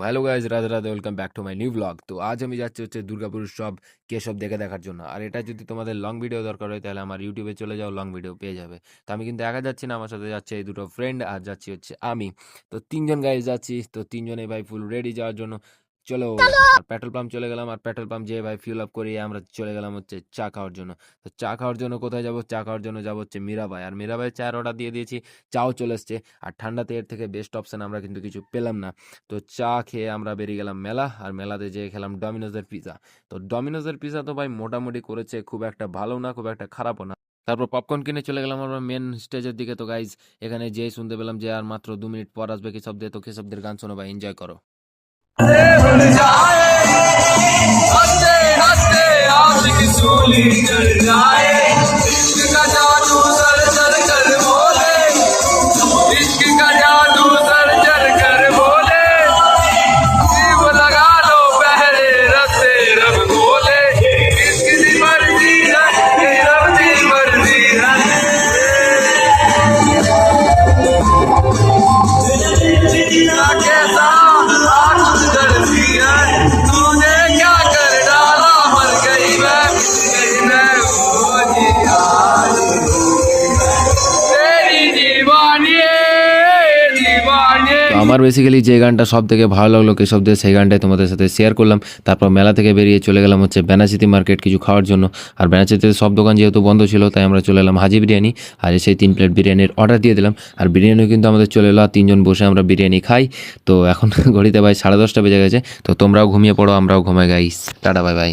Hello guys, Radhe Radhe, welcome back to my new blog. তো আজ আমি যাচ্ছি হচ্ছে দুর্গাপুর সব কেশব দেখে দেখার জন্য। আর এটা যদি তোমাদের লং ভিডিও দরকার হয় তাহলে আমার ইউটিউবে চলে যাও, লং ভিডিও পেয়ে যাবে। তো আমি কিন্তু একা যাচ্ছি না, আমার সাথে যাচ্ছে এই দুটো ফ্রেন্ড, আর যাচ্ছি হচ্ছে আমি। তো তিনজন গাইজ যাচ্ছি, তো তিনজনে ভাই ফুল রেডি যাওয়ার জন্য। চলো। আর পেট্রোল পাম্প চলে গেলাম, আর পেট্রোল পাম্প যেয়ে ভাই ফিল আপ করিয়ে আমরা চলে গেলাম হচ্ছে চা খাওয়ার জন্য। তো চা খাওয়ার জন্য কোথায় যাবো? চা খাওয়ার জন্য যাবো হচ্ছে মীরাবাই। আর মীরাবাই চায়ের অর্ডার দিয়ে দিয়েছি, চাও চলে এসছে। আর ঠান্ডাতে এর থেকে বেস্ট অপশন আমরা কিন্তু কিছু পেলাম না। তো চা খেয়ে আমরা বেরিয়ে গেলাম মেলা, আর মেলাতে যেয়ে খেলাম ডমিনোজের পিৎজা। তো ডমিনোজের পিৎজা তো ভাই মোটামুটি করেছে, খুব একটা ভালো না, খুব একটা খারাপও না। তারপর পপকর্ন কিনে চলে গেলাম আমরা মেন স্টেজের দিকে। তো গাইজ, এখানে যেই শুনতে পেলাম যে আর মাত্র 2 মিনিট পর আসবে কেশব দে। তো কেশবদের গান শোনো ভাই, এনজয় করো। हंसते हंसते आशिक सूली चढ़ जाए, इश्क का जादू सर चढ़ कर बोले, इश्क का जादू सर चढ़ कर बोले, जीव लगा लो पहरे रस्ते रब बोले, इश्क दी मर्जी है रब दी मर्जी है। कैसा आज डरती है, तूने क्या कर डाला, मर गई मैं वो तेरी दीवानी दीवानी। তো আমার বেসিক্যালি যে গানটা সব থেকে ভালো লাগলো কেশবদের, সেই গানটাই তোমাদের সাথে শেয়ার করলাম। তারপর মেলা থেকে বেরিয়ে চলে গেলাম হচ্ছে বেনাচিতি মার্কেট কিছু খাওয়ার জন্য। আর বেনাচিতিতে সব দোকান যেহেতু বন্ধ ছিল, তাই আমরা চলে এলাম হাজি বিরিয়ানি। আর সেই 3 প্লেট বিরিয়ানির অর্ডার দিয়ে দিলাম। আর বিরিয়ানিও কিন্তু আমাদের চলে এলো, আর তিনজন বসে আমরা বিরিয়ানি খাই। তো এখন ঘড়িতে ভাই 10:30 বেজে গেছে। তো তোমরাও ঘুমিয়ে পড়ো, আমরাও ঘুমাই গাইস। Tata, bye bye.